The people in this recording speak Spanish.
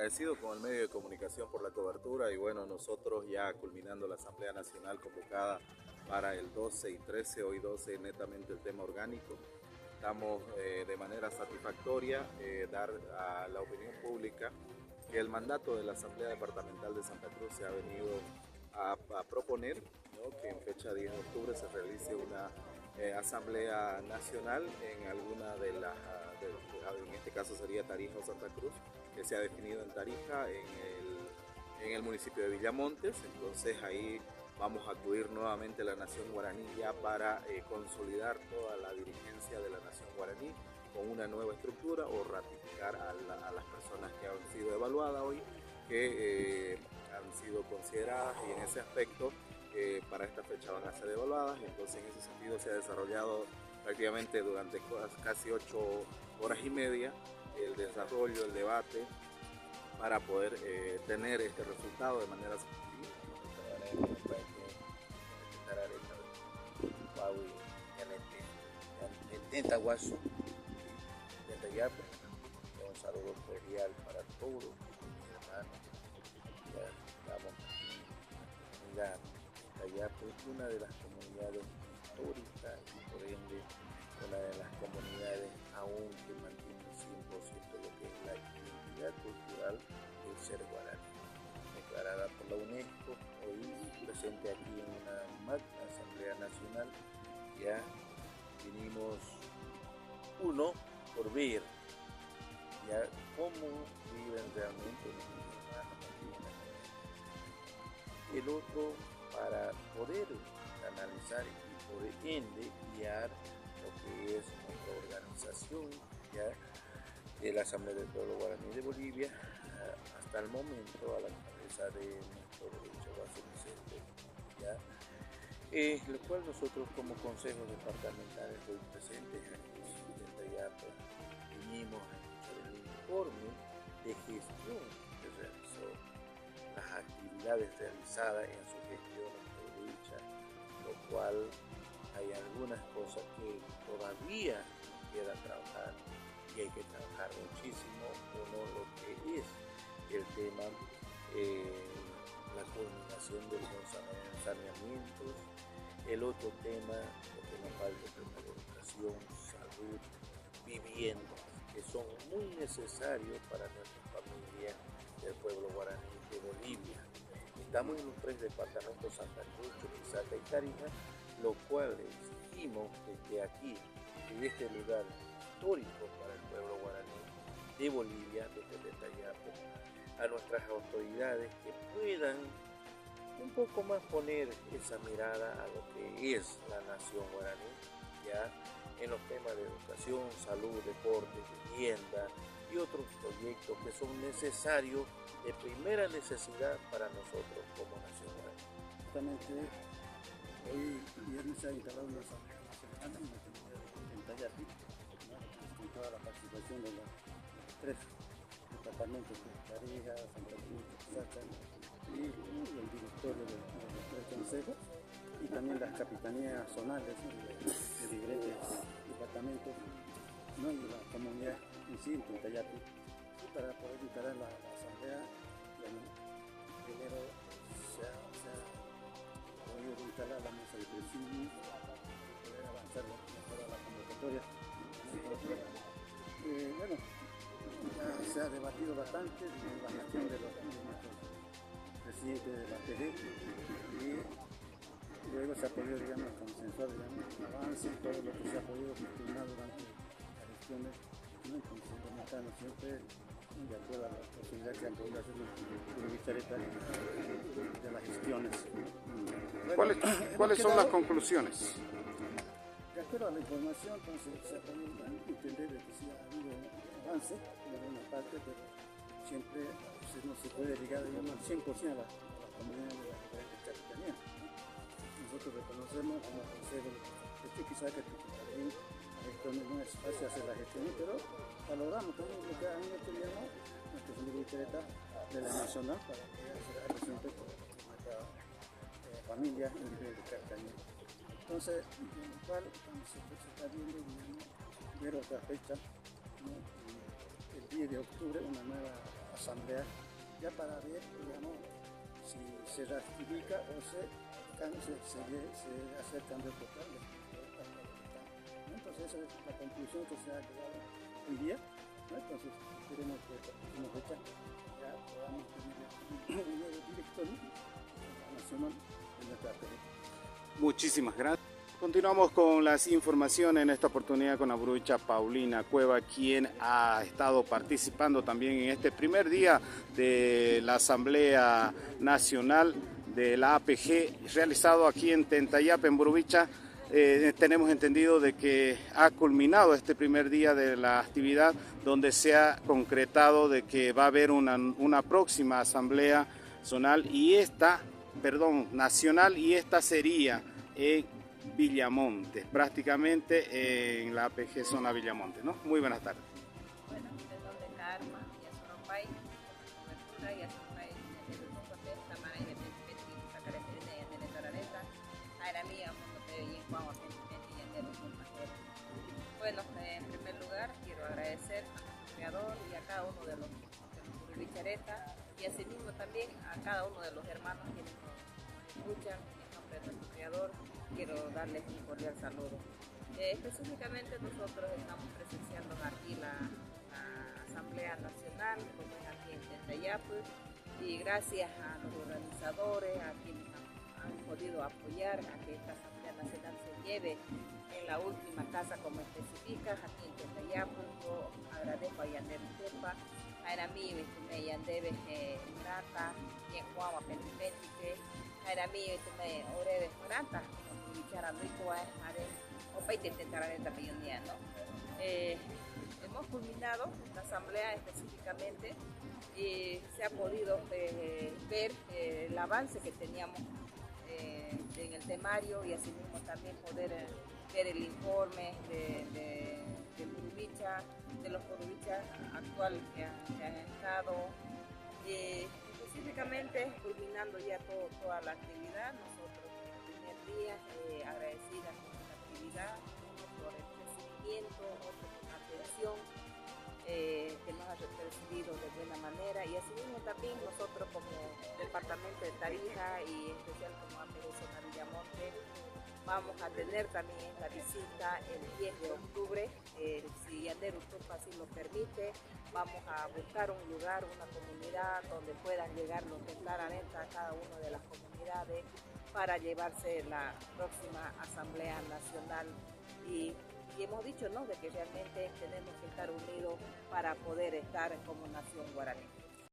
Agradecido con el medio de comunicación por la cobertura y bueno, nosotros ya culminando la Asamblea Nacional convocada para el 12 y 13, hoy 12 netamente el tema orgánico. Estamos de manera satisfactoria dar a la opinión pública que el mandato de la Asamblea Departamental de Santa Cruz se ha venido a proponer, ¿no?, que en fecha 10 de octubre se realice una Asamblea Nacional en alguna de las, en este caso sería Tarija o Santa Cruz, que se ha definido en Tarija, en el municipio de Villamontes. Entonces ahí vamos a acudir nuevamente a la Nación Guaraní ya para consolidar toda la dirigencia de la Nación Guaraní con una nueva estructura o ratificar a las personas que han sido evaluadas hoy, que han sido consideradas y en ese aspecto para esta fecha van a ser evaluadas. Entonces en ese sentido se ha desarrollado prácticamente durante casi 8 horas y media el desarrollo, el debate para poder tener este resultado de manera un saludo cordial para todos mis hermanos. Ya estamos en la comunidad Tayape, una de las comunidades históricas y por ende una de las comunidades aún que mantiene 100% lo que es la identidad cultural del ser guaraní, declarada por la UNESCO, hoy presente aquí en una magna Asamblea Nacional. Ya vinimos uno por ver ya cómo viven realmente nuestros hermanos aquí en la comunidad. El otro para poder analizar y por ende guiar lo que es nuestra organización ya de la Asamblea del Pueblo Guaraní de Bolivia hasta el momento a la cabeza de nuestro derecho Vaso Vicente, ya lo cual nosotros como consejos departamentales hoy presentes aquí en Tayape vinimos a escuchar el informe de gestión que realizó, las actividades realizadas en su gestión de lucha, lo cual hay algunas cosas que todavía queda trabajar y hay que trabajar muchísimo. Uno, lo que es el tema, la culminación de los saneamientos. El otro tema, lo que nos falta es la educación, salud, vivienda, que son muy necesarios para nuestra familia del pueblo guaraní de Bolivia. Estamos en los 3 departamentos, Santa Cruz, Chuquisaca y Tarija, lo cual exigimos desde aquí, desde este lugar histórico para el pueblo guaraní de Bolivia, desde Tayape, a nuestras autoridades que puedan un poco más poner esa mirada a lo que es la nación guaraní, ya en los temas de educación, salud, deporte, vivienda y otros proyectos que son necesarios, de primera necesidad para nosotros como nación guaraní. Justamente hoy viernes se ha instalado una Asamblea Nacional en la comunidad de Tayape, con toda la participación de los 3 departamentos de Tarija, Santa Cruz, Chuquisaca y el directorio de los 3 consejos y también las capitanías zonales de diferentes departamentos, ¿no?, y la comunidad en sí, en Tayape, para poder instalar la asamblea. Primero se ha podido instalar la mesa de presidio, poder avanzar mejor a la convocatoria. Bueno, ya se ha debatido bastante la gestión de nuestros presidentes de la PD y luego se ha podido, digamos, consensuar, digamos, un avance en todo lo que se ha podido gestionar durante las gestiones, ¿no? Entonces, estamos siempre de acuerdo a la posibilidad que han podido hacer los Vichareta de las gestiones. ¿Cuáles son las conclusiones? De acuerdo a la información, entonces se ha podido entender de que sí ha habido un avance en una parte, pero siempre no se puede llegar, digamos, al 100% a la comunidad de las diferentes capitanías. Nosotros reconocemos como consejo de Chuquisaca que también esto no es fácil hacer la gestión, pero valoramos también lo que han hecho, digamos, nuestro señor Vichareta de la Nacional para que se represente por nuestra familia en diferentes capitanías. Entonces, en el cual se está viendo, digamos, ver otra fecha, ¿no?, el 10 de octubre, una nueva asamblea, ya para ver, digamos, si se ratifica o se hace el cambio total. Entonces esa es la conclusión que se ha llegado hoy día, ¿no? Entonces esperemos que la próxima fecha ya podamos tener un nuevo director nacional en nuestra APG. Muchísimas gracias. Continuamos con las informaciones, en esta oportunidad con la brucha Paulina Cueva, quien ha estado participando también en este primer día de la Asamblea Nacional de la APG realizado aquí en Tentayap, en Burubicha. Tenemos entendido de que ha culminado este primer día de la actividad, donde se ha concretado de que va a haber una próxima Asamblea nacional, y esta sería en Villamontes, prácticamente en la APG zona Villamontes, ¿no? Muy buenas tardes. Bueno, de donde Karma, y Azoropay, cobertura, y Azoropay, de los hoteles, Tamara, y de Petri, Sacareterina, y de Torareta, Airamía, Montope, y Juan, y de los compañeros. Bueno, en primer lugar, quiero agradecer a nuestro creador y a cada uno de los Burubichareta, y asimismo también a cada uno de los hermanos que nos escuchan. En nombre de nuestro creador, quiero darles un cordial saludo. Específicamente nosotros estamos presenciando aquí la Asamblea Nacional, como es aquí en Tentayap, y gracias a los organizadores, a quienes han podido apoyar a que esta Asamblea Nacional se lleve en la última casa como especifica, aquí en Tentayap. Yo agradezco a Yander Tepa, a Erami, a Yandebe Grata, y en Juan, a Penipétique, a Erami, a Orebe Grata, hemos culminado la asamblea específicamente y se ha podido ver el avance que teníamos en el temario, y asimismo también poder ver el informe de Burubicha, de los Burubichas actuales que han estado. Específicamente culminando ya toda la actividad, nosotros en el primer día agradecidas por la actividad, uno por el recibimiento, otro por la atención que nos ha recibido de buena manera, y asimismo también nosotros como departamento de Tarija y en especial como APG Zona Villamonte vamos a tener también esta visita el 10 de octubre, si Yander Utupa así lo permite. Vamos a buscar un lugar, una comunidad donde puedan llegar los claramente a cada una de las comunidades para llevarse la próxima Asamblea Nacional. Y hemos dicho, ¿no?, de que realmente tenemos que estar unidos para poder estar como nación guaraní.